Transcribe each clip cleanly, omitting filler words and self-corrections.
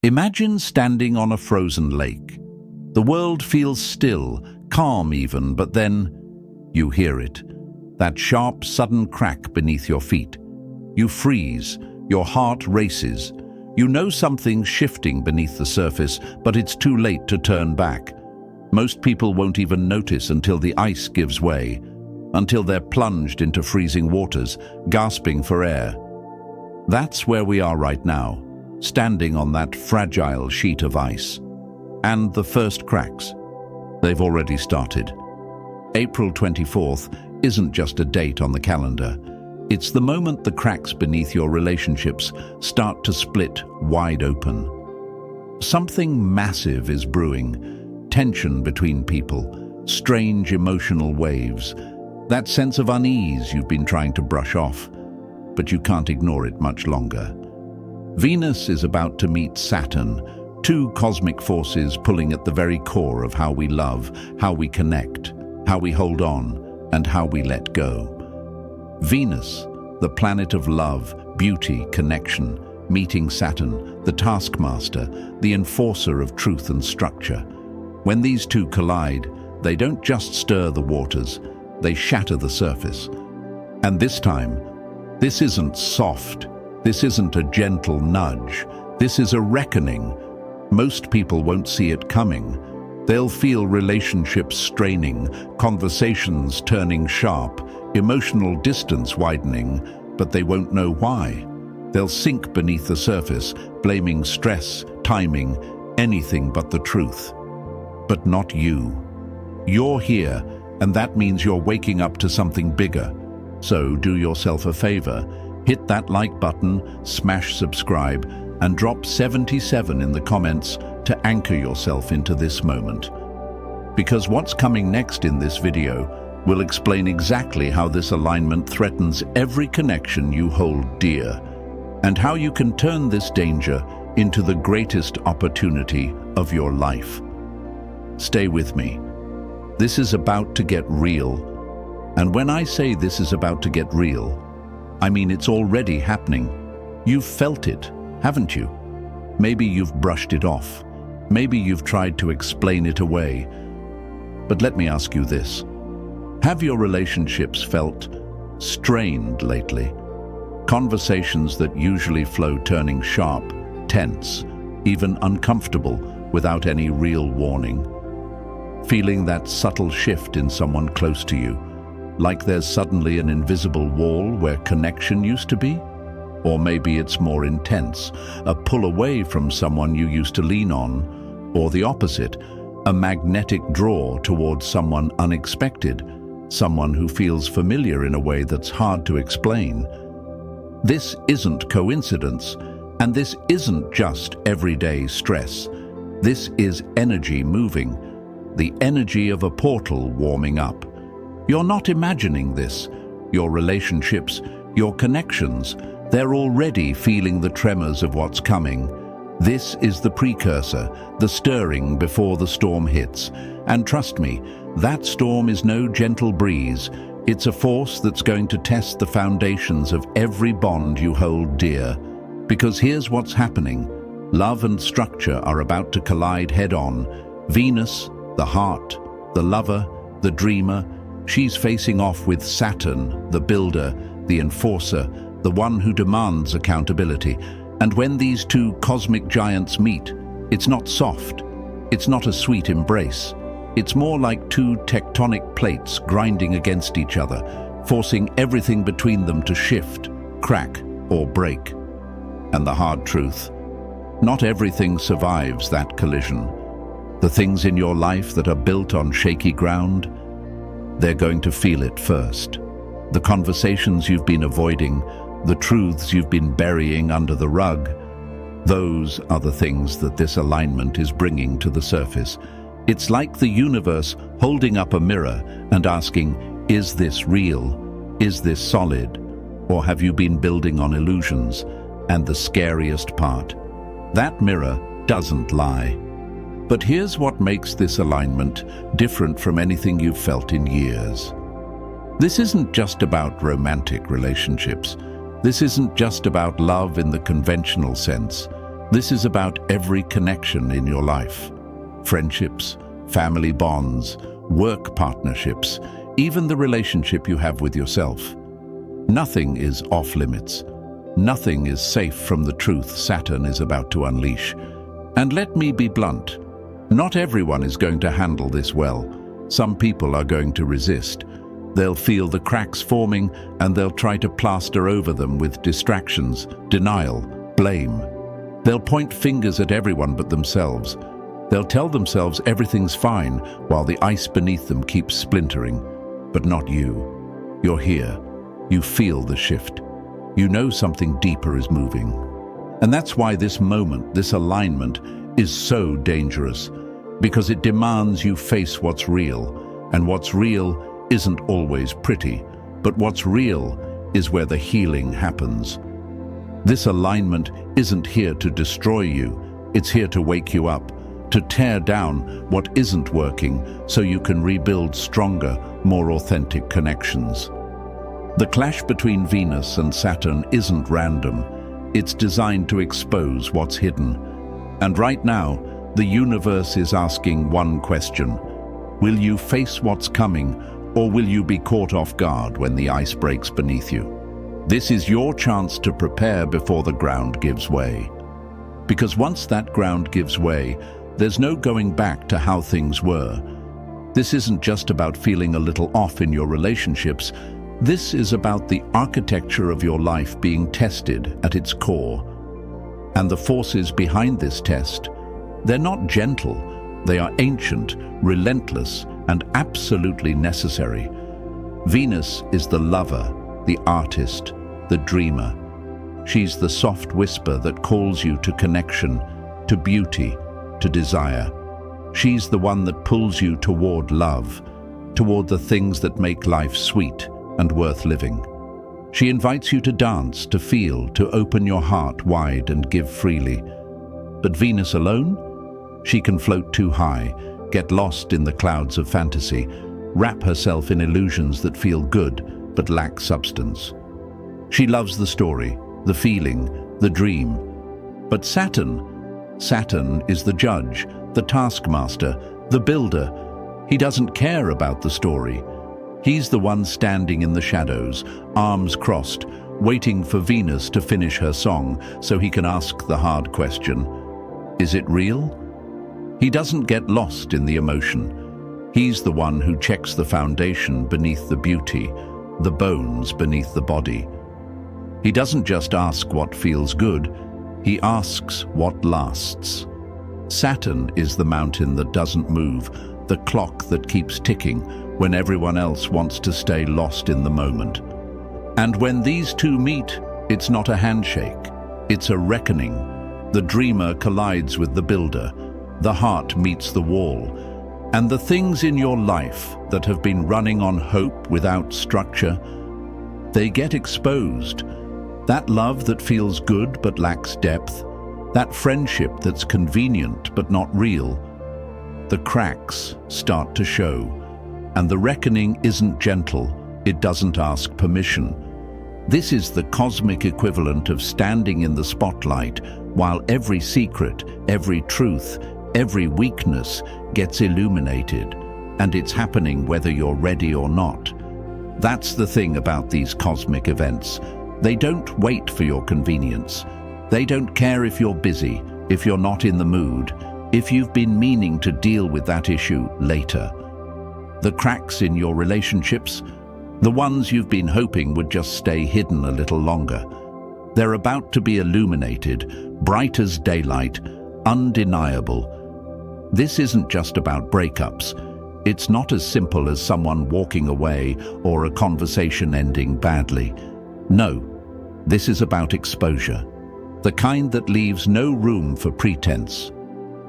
Imagine standing on a frozen lake. The world feels still, calm even, but then you hear it. That sharp, sudden crack beneath your feet. You freeze, your heart races. You know something's shifting beneath the surface, but it's too late to turn back. Most people won't even notice until the ice gives way, until they're plunged into freezing waters, gasping for air. That's where we are right now, standing on that fragile sheet of ice. And the first cracks. They've already started. April 24th isn't just a date on the calendar. It's the moment the cracks beneath your relationships start to split wide open. Something massive is brewing. Tension between people, strange emotional waves, that sense of unease you've been trying to brush off, but you can't ignore it much longer. Venus is about to meet Saturn, two cosmic forces pulling at the very core of how we love, how we connect, how we hold on, and how we let go. Venus, the planet of love, beauty, connection, meeting Saturn, the taskmaster, the enforcer of truth and structure. When these two collide, they don't just stir the waters, they shatter the surface. And this time, this isn't soft, this isn't a gentle nudge, this is a reckoning. Most people won't see it coming. They'll feel relationships straining, conversations turning sharp, emotional distance widening, but they won't know why. They'll sink beneath the surface, blaming stress, timing, anything but the truth. But not you. You're here, and that means you're waking up to something bigger. So do yourself a favor. Hit that like button, smash subscribe, and drop 77 in the comments to anchor yourself into this moment. Because what's coming next in this video will explain exactly how this alignment threatens every connection you hold dear, and how you can turn this danger into the greatest opportunity of your life. Stay with me. This is about to get real. And when I say this is about to get real, I mean it's already happening. You've felt it, haven't you? Maybe you've brushed it off. Maybe you've tried to explain it away. But let me ask you this. Have your relationships felt strained lately? Conversations that usually flow turning sharp, tense, even uncomfortable without any real warning? Feeling that subtle shift in someone close to you, like there's suddenly an invisible wall where connection used to be? Or maybe it's more intense, a pull away from someone you used to lean on, or the opposite, a magnetic draw towards someone unexpected, someone who feels familiar in a way that's hard to explain. This isn't coincidence, and this isn't just everyday stress. This is energy moving, the energy of a portal warming up. You're not imagining this. Your relationships, your connections, they're already feeling the tremors of what's coming. This is the precursor, the stirring before the storm hits. And trust me, that storm is no gentle breeze. It's a force that's going to test the foundations of every bond you hold dear. Because here's what's happening. Love and structure are about to collide head-on. Venus, the heart, the lover, the dreamer, she's facing off with Saturn, the builder, the enforcer, the one who demands accountability. And when these two cosmic giants meet, it's not soft, it's not a sweet embrace. It's more like two tectonic plates grinding against each other, forcing everything between them to shift, crack, or break. And the hard truth, not everything survives that collision. The things in your life that are built on shaky ground, they're going to feel it first. The conversations you've been avoiding, the truths you've been burying under the rug, those are the things that this alignment is bringing to the surface. It's like the universe holding up a mirror and asking, is this real? Is this solid? Or have you been building on illusions? And the scariest part, that mirror doesn't lie. But here's what makes this alignment different from anything you've felt in years. This isn't just about romantic relationships. This isn't just about love in the conventional sense. This is about every connection in your life. Friendships, family bonds, work partnerships, even the relationship you have with yourself. Nothing is off limits. Nothing is safe from the truth Saturn is about to unleash. And let me be blunt. Not everyone is going to handle this well. Some people are going to resist. They'll feel the cracks forming and they'll try to plaster over them with distractions, denial, blame. They'll point fingers at everyone but themselves. They'll tell themselves everything's fine while the ice beneath them keeps splintering. But not you. You're here. You feel the shift. You know something deeper is moving. And that's why this moment, this alignment, is so dangerous. Because it demands you face what's real. And what's real isn't always pretty. But what's real is where the healing happens. This alignment isn't here to destroy you. It's here to wake you up, to tear down what isn't working so you can rebuild stronger, more authentic connections. The clash between Venus and Saturn isn't random. It's designed to expose what's hidden. And right now, the universe is asking one question. Will you face what's coming, or will you be caught off guard when the ice breaks beneath you? This is your chance to prepare before the ground gives way. Because once that ground gives way, there's no going back to how things were. This isn't just about feeling a little off in your relationships. This is about the architecture of your life being tested at its core. And the forces behind this test, they're not gentle. They are ancient, relentless, and absolutely necessary. Venus is the lover, the artist, the dreamer. She's the soft whisper that calls you to connection, to beauty, to desire. She's the one that pulls you toward love, toward the things that make life sweet and worth living. She invites you to dance, to feel, to open your heart wide and give freely. But Venus alone? She can float too high, get lost in the clouds of fantasy, wrap herself in illusions that feel good but lack substance. She loves the story, the feeling, the dream. But Saturn is the judge, the taskmaster, the builder. He doesn't care about the story. He's the one standing in the shadows, arms crossed, waiting for Venus to finish her song so he can ask the hard question. Is it real? He doesn't get lost in the emotion. He's the one who checks the foundation beneath the beauty, the bones beneath the body. He doesn't just ask what feels good, he asks what lasts. Saturn is the mountain that doesn't move, the clock that keeps ticking when everyone else wants to stay lost in the moment. And when these two meet, it's not a handshake, it's a reckoning. The dreamer collides with the builder, the heart meets the wall, and the things in your life that have been running on hope without structure, they get exposed. That love that feels good but lacks depth, that friendship that's convenient but not real, the cracks start to show. And the reckoning isn't gentle, it doesn't ask permission. This is the cosmic equivalent of standing in the spotlight while every secret, every truth, every weakness gets illuminated, and it's happening whether you're ready or not. That's the thing about these cosmic events. They don't wait for your convenience. They don't care if you're busy, if you're not in the mood, if you've been meaning to deal with that issue later. The cracks in your relationships, the ones you've been hoping would just stay hidden a little longer, they're about to be illuminated, bright as daylight, undeniable. This isn't just about breakups. It's not as simple as someone walking away or a conversation ending badly. No, this is about exposure. The kind that leaves no room for pretense.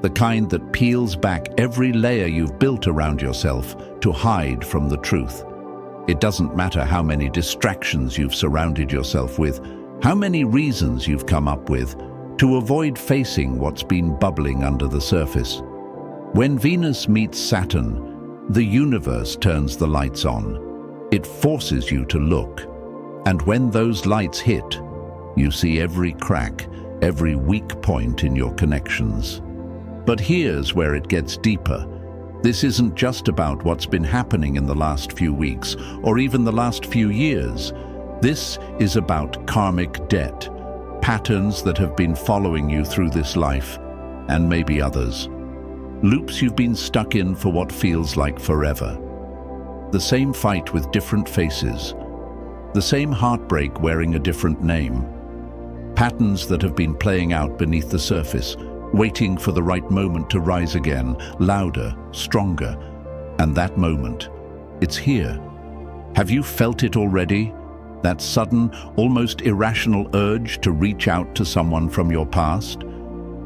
The kind that peels back every layer you've built around yourself to hide from the truth. It doesn't matter how many distractions you've surrounded yourself with, how many reasons you've come up with to avoid facing what's been bubbling under the surface. When Venus meets Saturn, the universe turns the lights on. It forces you to look. And when those lights hit, you see every crack, every weak point in your connections. But here's where it gets deeper. This isn't just about what's been happening in the last few weeks or even the last few years. This is about karmic debt, patterns that have been following you through this life, and maybe others. Loops you've been stuck in for what feels like forever. The same fight with different faces. The same heartbreak wearing a different name. Patterns that have been playing out beneath the surface, waiting for the right moment to rise again, louder, stronger. And that moment, it's here. Have you felt it already? That sudden, almost irrational urge to reach out to someone from your past?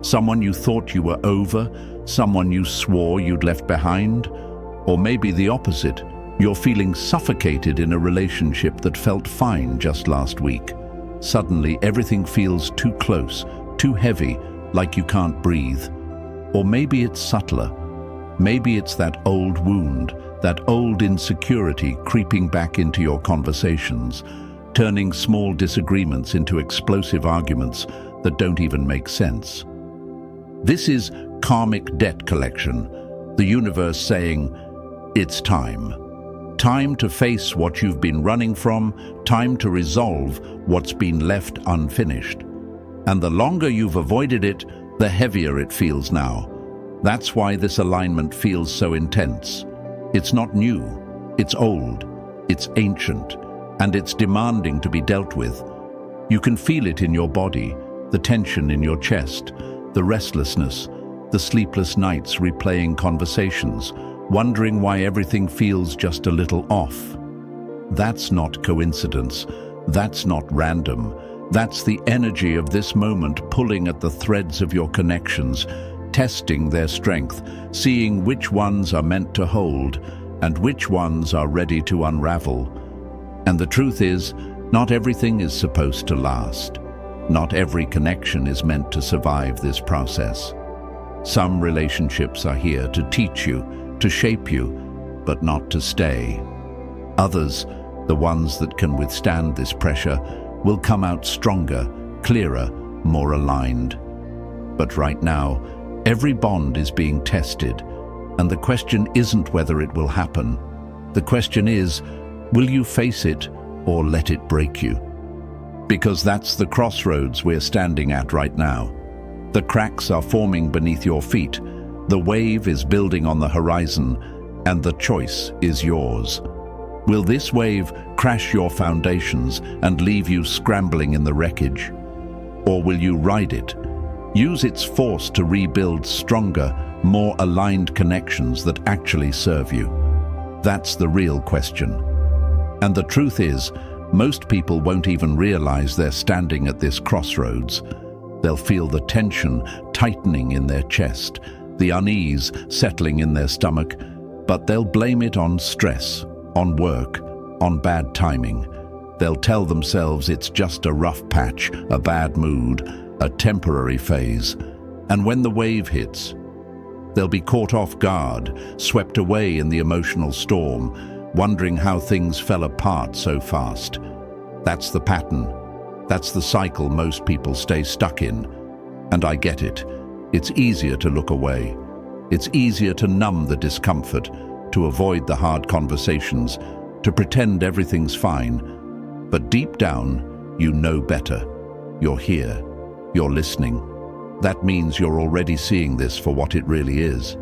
Someone you thought you were over? Someone you swore you'd left behind? Or maybe the opposite. You're feeling suffocated in a relationship that felt fine just last week. Suddenly, everything feels too close, too heavy, like you can't breathe. Or maybe it's subtler. Maybe it's that old wound, that old insecurity creeping back into your conversations, turning small disagreements into explosive arguments that don't even make sense. This is karmic debt collection, the universe saying, it's time. Time to face what you've been running from, time to resolve what's been left unfinished. And the longer you've avoided it, the heavier it feels now. That's why this alignment feels so intense. It's not new, it's old, it's ancient, and it's demanding to be dealt with. You can feel it in your body, the tension in your chest, the restlessness, the sleepless nights replaying conversations, wondering why everything feels just a little off. That's not coincidence. That's not random. That's the energy of this moment pulling at the threads of your connections, testing their strength, seeing which ones are meant to hold and which ones are ready to unravel. And the truth is, not everything is supposed to last. Not every connection is meant to survive this process. Some relationships are here to teach you, to shape you, but not to stay. Others, the ones that can withstand this pressure, will come out stronger, clearer, more aligned. But right now, every bond is being tested, and the question isn't whether it will happen. The question is, will you face it or let it break you? Because that's the crossroads we're standing at right now. The cracks are forming beneath your feet, the wave is building on the horizon, and the choice is yours. Will this wave crash your foundations and leave you scrambling in the wreckage? Or will you ride it? Use its force to rebuild stronger, more aligned connections that actually serve you. That's the real question. And the truth is, most people won't even realize they're standing at this crossroads. They'll feel the tension tightening in their chest, the unease settling in their stomach, but they'll blame it on stress, on work, on bad timing. They'll tell themselves it's just a rough patch, a bad mood, a temporary phase. And when the wave hits, they'll be caught off guard, swept away in the emotional storm, wondering how things fell apart so fast. That's the pattern. That's the cycle most people stay stuck in. And I get it. It's easier to look away. It's easier to numb the discomfort, to avoid the hard conversations, to pretend everything's fine. But deep down, you know better. You're here. You're listening. That means you're already seeing this for what it really is.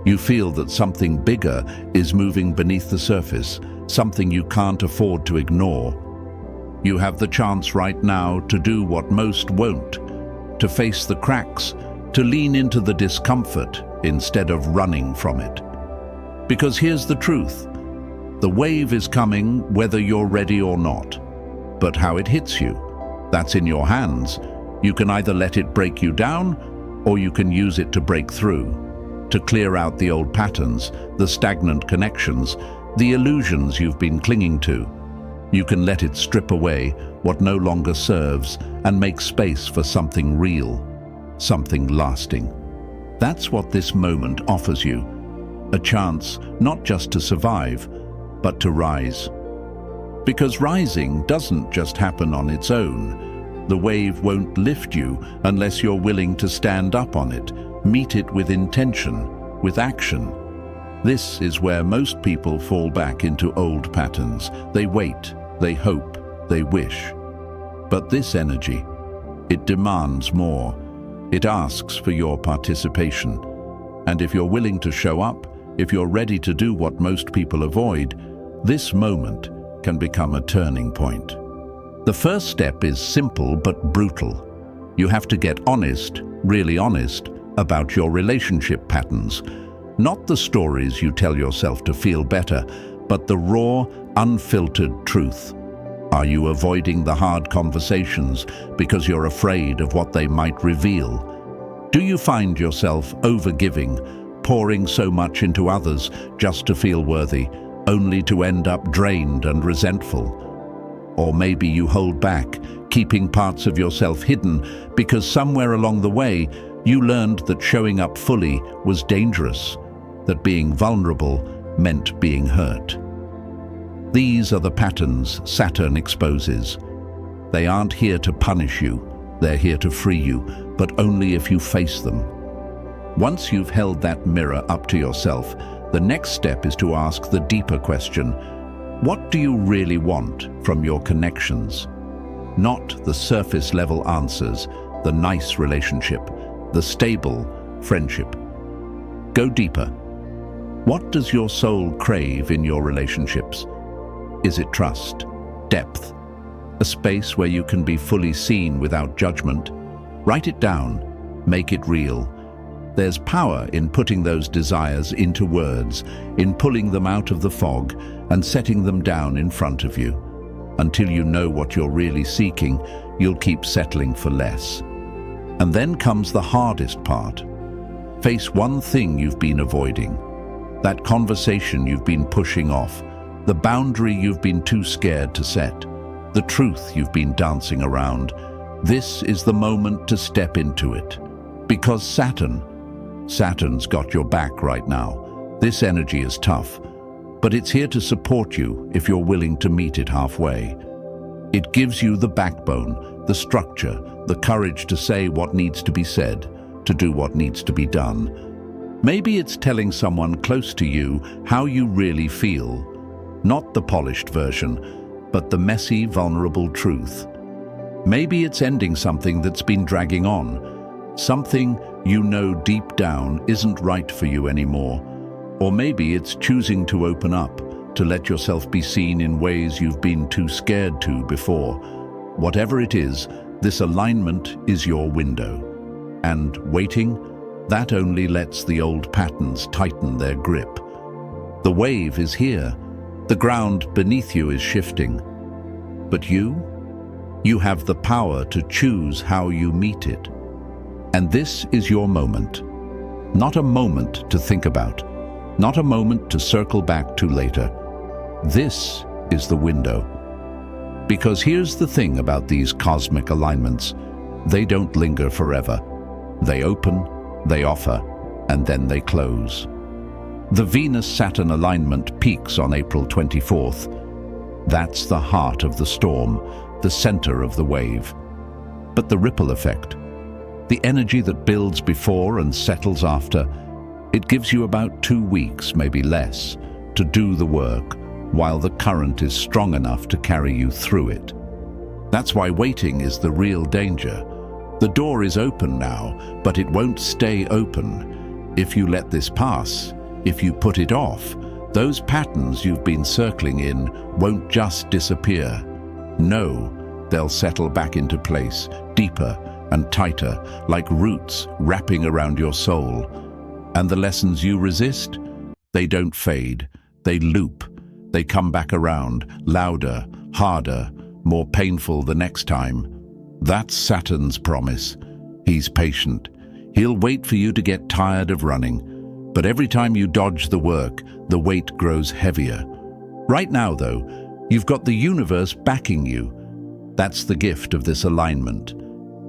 You feel that something bigger is moving beneath the surface, something you can't afford to ignore. You have the chance right now to do what most won't, to face the cracks, to lean into the discomfort instead of running from it. Because here's the truth. The wave is coming whether you're ready or not. But how it hits you, that's in your hands. You can either let it break you down, or you can use it to break through, to clear out the old patterns, the stagnant connections, the illusions you've been clinging to. You can let it strip away what no longer serves and make space for something real, something lasting. That's what this moment offers you. A chance not just to survive, but to rise. Because rising doesn't just happen on its own. The wave won't lift you unless you're willing to stand up on it, meet it with intention, with action. This is where most people fall back into old patterns. They wait, they hope, they wish. But this energy, it demands more. It asks for your participation. And if you're willing to show up, if you're ready to do what most people avoid, this moment can become a turning point. The first step is simple but brutal. You have to get honest, really honest, about your relationship patterns. Not the stories you tell yourself to feel better, but the raw, unfiltered truth. Are you avoiding the hard conversations because you're afraid of what they might reveal? Do you find yourself overgiving, pouring so much into others just to feel worthy, only to end up drained and resentful? Or maybe you hold back, keeping parts of yourself hidden because somewhere along the way you learned that showing up fully was dangerous, that being vulnerable meant being hurt. These are the patterns Saturn exposes. They aren't here to punish you, they're here to free you, but only if you face them. Once you've held that mirror up to yourself, the next step is to ask the deeper question: what do you really want from your connections? Not the surface level answers, the nice relationship, the stable friendship. Go deeper. What does your soul crave in your relationships? Is it trust, depth, a space where you can be fully seen without judgment? Write it down, make it real. There's power in putting those desires into words, in pulling them out of the fog and setting them down in front of you. Until you know what you're really seeking, you'll keep settling for less. And then comes the hardest part. Face one thing you've been avoiding, that conversation you've been pushing off, the boundary you've been too scared to set, the truth you've been dancing around. This is the moment to step into it. Because Saturn's got your back right now. This energy is tough, but it's here to support you if you're willing to meet it halfway. It gives you the backbone, the structure, the courage to say what needs to be said, to do what needs to be done. Maybe it's telling someone close to you how you really feel. Not the polished version, but the messy, vulnerable truth. Maybe it's ending something that's been dragging on, something you know deep down isn't right for you anymore. Or maybe it's choosing to open up, to let yourself be seen in ways you've been too scared to before. Whatever it is, this alignment is your window. And waiting, that only lets the old patterns tighten their grip. The wave is here. The ground beneath you is shifting. But you have the power to choose how you meet it. And this is your moment. Not a moment to think about. Not a moment to circle back to later. This is the window. Because here's the thing about these cosmic alignments. They don't linger forever. They open, they offer, and then they close. The Venus-Saturn alignment peaks on April 24th. That's the heart of the storm, the center of the wave. But the ripple effect, the energy that builds before and settles after, it gives you about 2 weeks, maybe less, to do the work, while the current is strong enough to carry you through it. That's why waiting is the real danger. The door is open now, but it won't stay open. If you let this pass, if you put it off, those patterns you've been circling in won't just disappear. No, they'll settle back into place, deeper and tighter, like roots wrapping around your soul. And the lessons you resist, they don't fade, they loop. They come back around, louder, harder, more painful the next time. That's Saturn's promise. He's patient. He'll wait for you to get tired of running. But every time you dodge the work, the weight grows heavier. Right now, though, you've got the universe backing you. That's the gift of this alignment.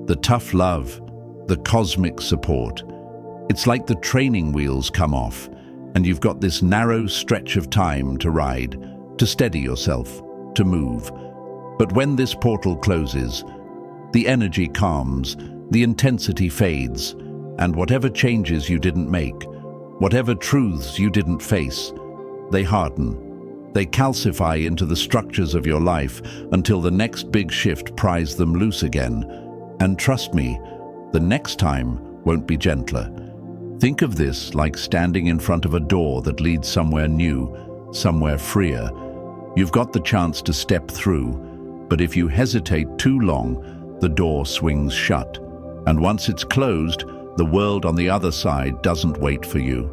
The tough love, the cosmic support. It's like the training wheels come off, and you've got this narrow stretch of time to ride, to steady yourself, to move. But when this portal closes, The energy calms, the intensity fades, and whatever changes you didn't make, whatever truths you didn't face, they harden. They calcify into the structures of your life until the next big shift pries them loose again. And trust me, the next time won't be gentler. Think of this like standing in front of a door that leads somewhere new, somewhere freer. You've got the chance to step through, but if you hesitate too long, the door swings shut. And once it's closed, the world on the other side doesn't wait for you.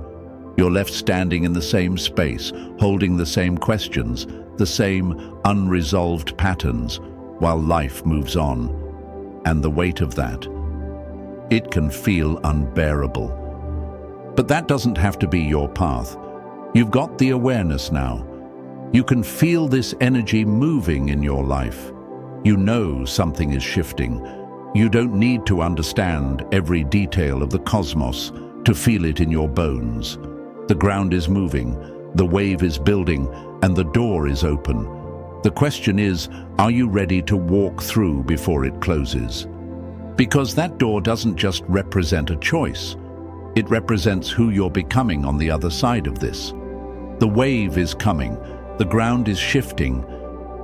You're left standing in the same space, holding the same questions, the same unresolved patterns, while life moves on. And the weight of that, it can feel unbearable. But that doesn't have to be your path. You've got the awareness now. You can feel this energy moving in your life. You know something is shifting. You don't need to understand every detail of the cosmos to feel it in your bones. The ground is moving, the wave is building, and the door is open. The question is, are you ready to walk through before it closes? Because that door doesn't just represent a choice. It represents who you're becoming on the other side of this. The wave is coming, the ground is shifting,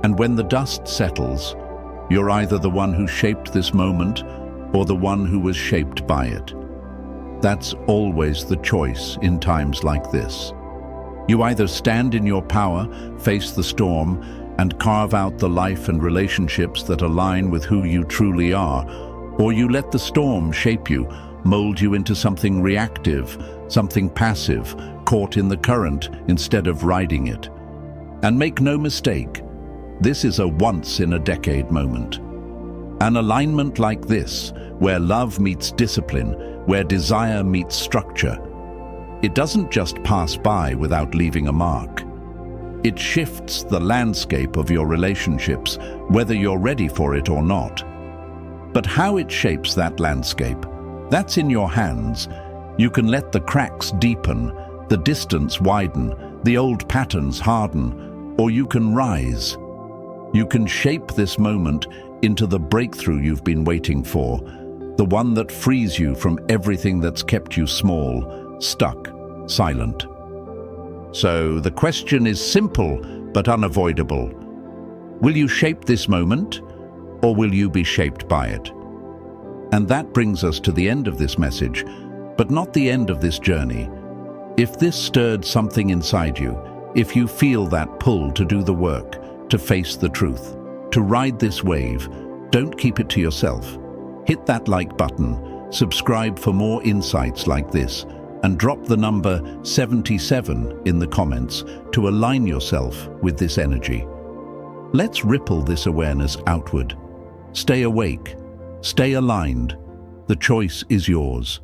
and when the dust settles, you're either the one who shaped this moment or the one who was shaped by it. That's always the choice in times like this. You either stand in your power, face the storm, and carve out the life and relationships that align with who you truly are, or you let the storm shape you, mold you into something reactive, something passive, caught in the current instead of riding it. And make no mistake, this is a once-in-a-decade moment. An alignment like this, where love meets discipline, where desire meets structure, it doesn't just pass by without leaving a mark. It shifts the landscape of your relationships, whether you're ready for it or not. But how it shapes that landscape, that's in your hands. You can let the cracks deepen, the distance widen, the old patterns harden, or you can rise. You can shape this moment into the breakthrough you've been waiting for, the one that frees you from everything that's kept you small, stuck, silent. So the question is simple but unavoidable. Will you shape this moment, or will you be shaped by it? And that brings us to the end of this message, but not the end of this journey. If this stirred something inside you, if you feel that pull to do the work, to face the truth, to ride this wave, don't keep it to yourself. Hit that like button, subscribe for more insights like this, and drop the number 77 in the comments to align yourself with this energy. Let's ripple this awareness outward. Stay awake, stay aligned. The choice is yours.